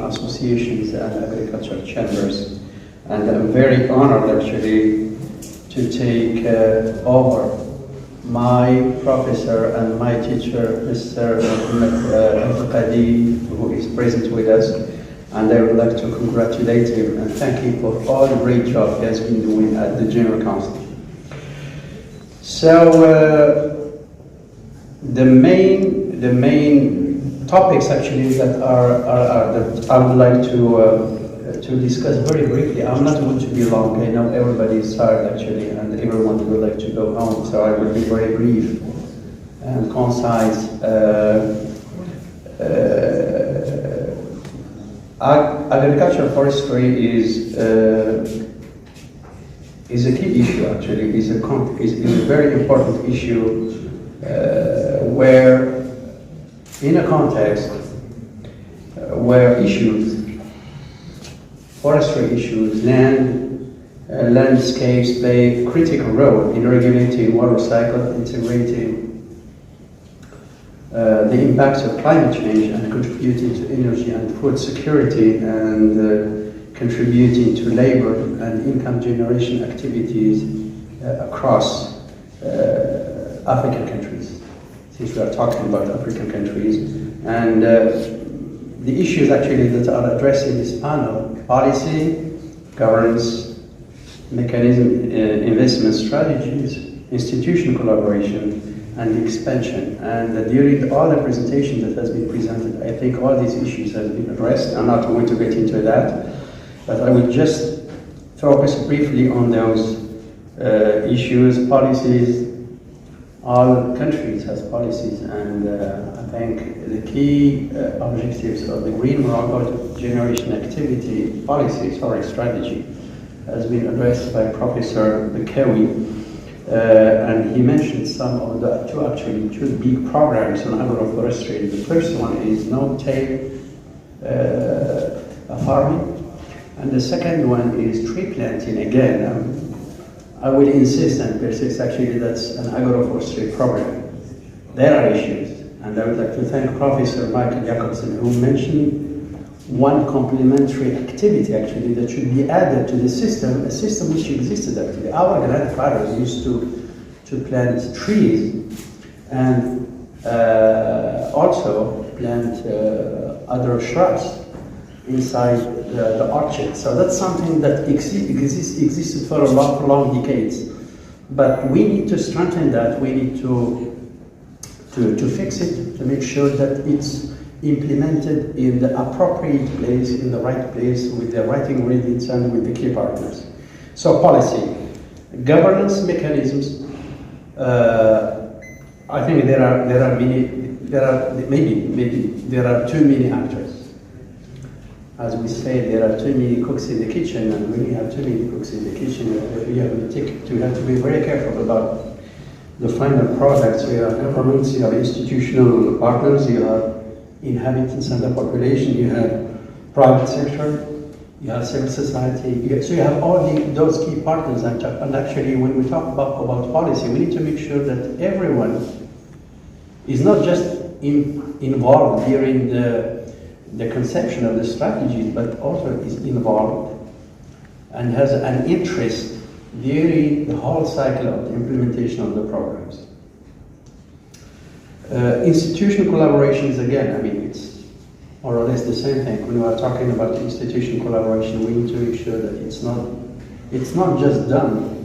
associations and agricultural chambers. And I'm very honored actually to take over my professor and my teacher, Mr. who is present with us. And I would like to congratulate him and thank him for all the great job he has been doing at the General Council. So the main topics actually that that I would like to discuss very briefly. I'm not going to be long. I know everybody is tired actually, and everyone would like to go home. So I will be very brief and concise. Agricultural forestry is a key issue actually, is a very important issue where in a context where forestry issues, landscapes play a critical role in regulating water cycle, integrating the impacts of climate change and contributing to energy and food security and contributing to labor and income generation activities across African countries, since we are talking about African countries. And the issues actually that are addressed in this panel: policy, governance, mechanism, investment strategies, institutional collaboration, and expansion. And during all the presentation that has been presented, I think all these issues have been addressed. I'm not going to get into that, but I will just focus briefly on those issues, policies. All countries has policies, and I think the key objectives of the Green Morocco Generation Activity Policy, strategy, has been addressed by Professor Bekawi. And he mentioned some of the two big programs on agroforestry. The first one is no-till farming, and the second one is tree planting. Again, I will insist and persist actually that's an agroforestry program. There are issues, and I would like to thank Professor Michael Jacobson, who mentioned one complementary activity actually that should be added to the system, a system which existed actually. Our grandfathers used to plant trees and also plant other shrubs inside the orchard. So that's something that existed for long decades. But we need to strengthen that. We need to fix it, to make sure that it's implemented in the appropriate place, in the right place, with the right ingredients and with the key partners. So policy, governance mechanisms. I think there are too many actors. As we say, there are too many cooks in the kitchen, and when you have too many cooks in the kitchen, you have to be very careful about the final products. You have governments, you have institutional partners, you have inhabitants and the population, you have private sector, you have civil society. So you have all those key partners. And actually, when we talk about policy, we need to make sure that everyone is not just involved during the conception of the strategies, but also is involved and has an interest during the whole cycle of the implementation of the programs. Institutional collaborations, again, I mean, it's more or less the same thing. When we are talking about institutional collaboration, we need to make sure that it's not just done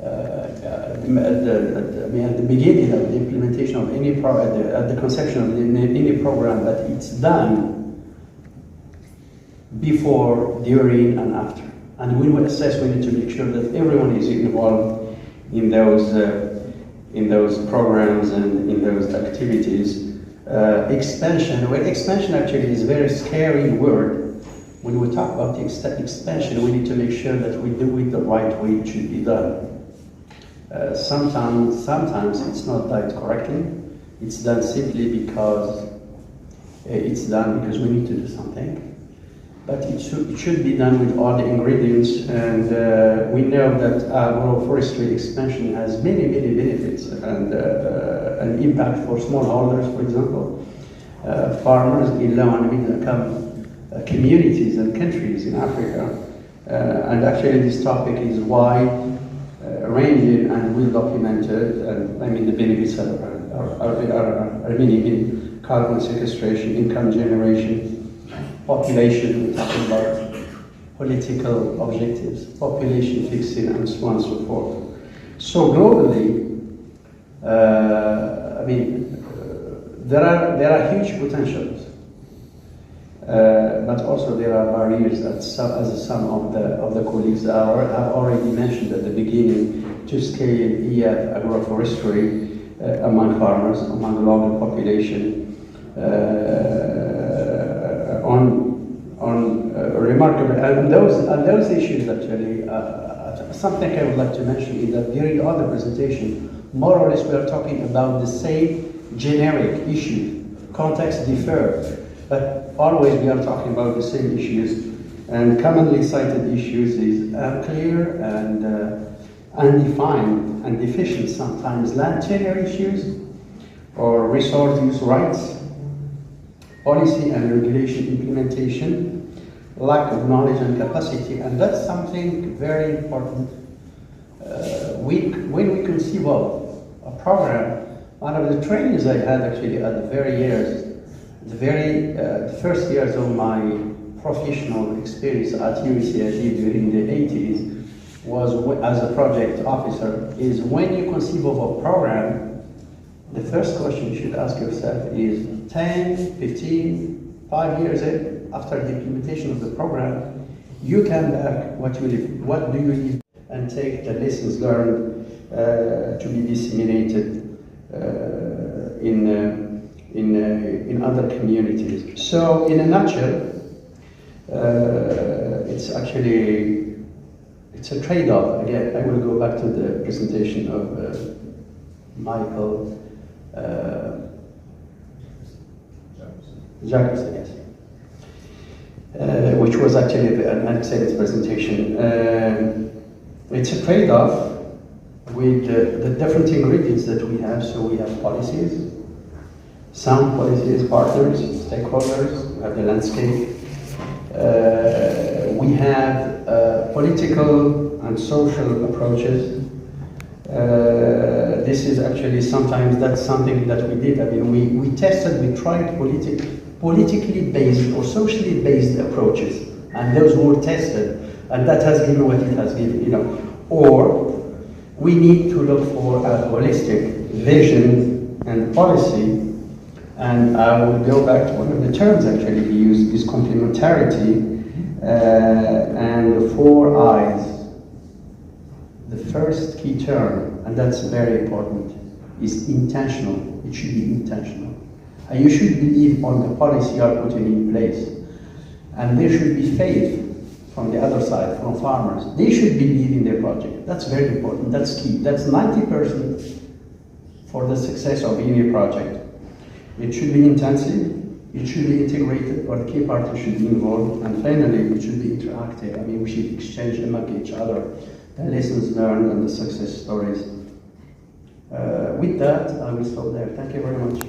at the beginning of the implementation of any at the conception of any program, but it's done before, during, and after. And when we assess, we need to make sure that everyone is involved in those programs and in those activities. Expansion. Well, expansion actually is a very scary word. When we talk about expansion, we need to make sure that we do it the right way it should be done. Sometimes it's not done correctly. It's done simply because it's done because we need to do something. But it should be done with all the ingredients, and we know that agroforestry expansion has many benefits and an impact for smallholders, for example, farmers in low and middle income communities and countries in Africa. And actually this topic is wide, ranging and well documented, and I mean the benefits are many in carbon sequestration, income generation, population, we're talking about political objectives, population fixing, and so on and so forth. So globally, I mean, there are huge potentials, but also there are barriers that some of the colleagues have already mentioned at the beginning to scale EF agroforestry among farmers, among the local population, on remarkable, and those issues actually, something I would like to mention is that during the other presentation, more or less we are talking about the same generic issue. Context differ, but always we are talking about the same issues, and commonly cited issues is unclear and undefined and deficient sometimes land tenure issues or resource use rights, policy and regulation implementation, lack of knowledge and capacity, and that's something very important. When we conceive of a program, one of the trainings I had actually at the first years of my professional experience at UCID during the 80s was as a project officer, is when you conceive of a program, the first question you should ask yourself is 10, 15, 5 years after the implementation of the program, you come back, what do you leave, and take the lessons learned to be disseminated in other communities. So in a nutshell, it's a trade-off. Again, I will go back to the presentation of Michael Jacobson, yes. Which was actually an excellent presentation. It's a trade-off with the different ingredients that we have. So we have policies, sound policies, partners, stakeholders, we have the landscape. We have political and social approaches. This is actually sometimes that's something that we did. I mean, we tested, we tried politically based or socially based approaches, and those were tested, and that has given what it has given, you know. Or we need to look for a holistic vision and policy, and I will go back to one of the terms actually he used, is complementarity, and the 4 I's. The first key term, and that's very important, is intentional. It should be intentional. And you should believe on the policy you are putting in place. And there should be faith from the other side, from farmers. They should believe in their project. That's very important, that's key. That's 90% for the success of any project. It should be intensive, it should be integrated, or the key partners should be involved, and finally, it should be interactive. I mean, we should exchange among each other the lessons learned and the success stories. With that, I will stop there. Thank you very much.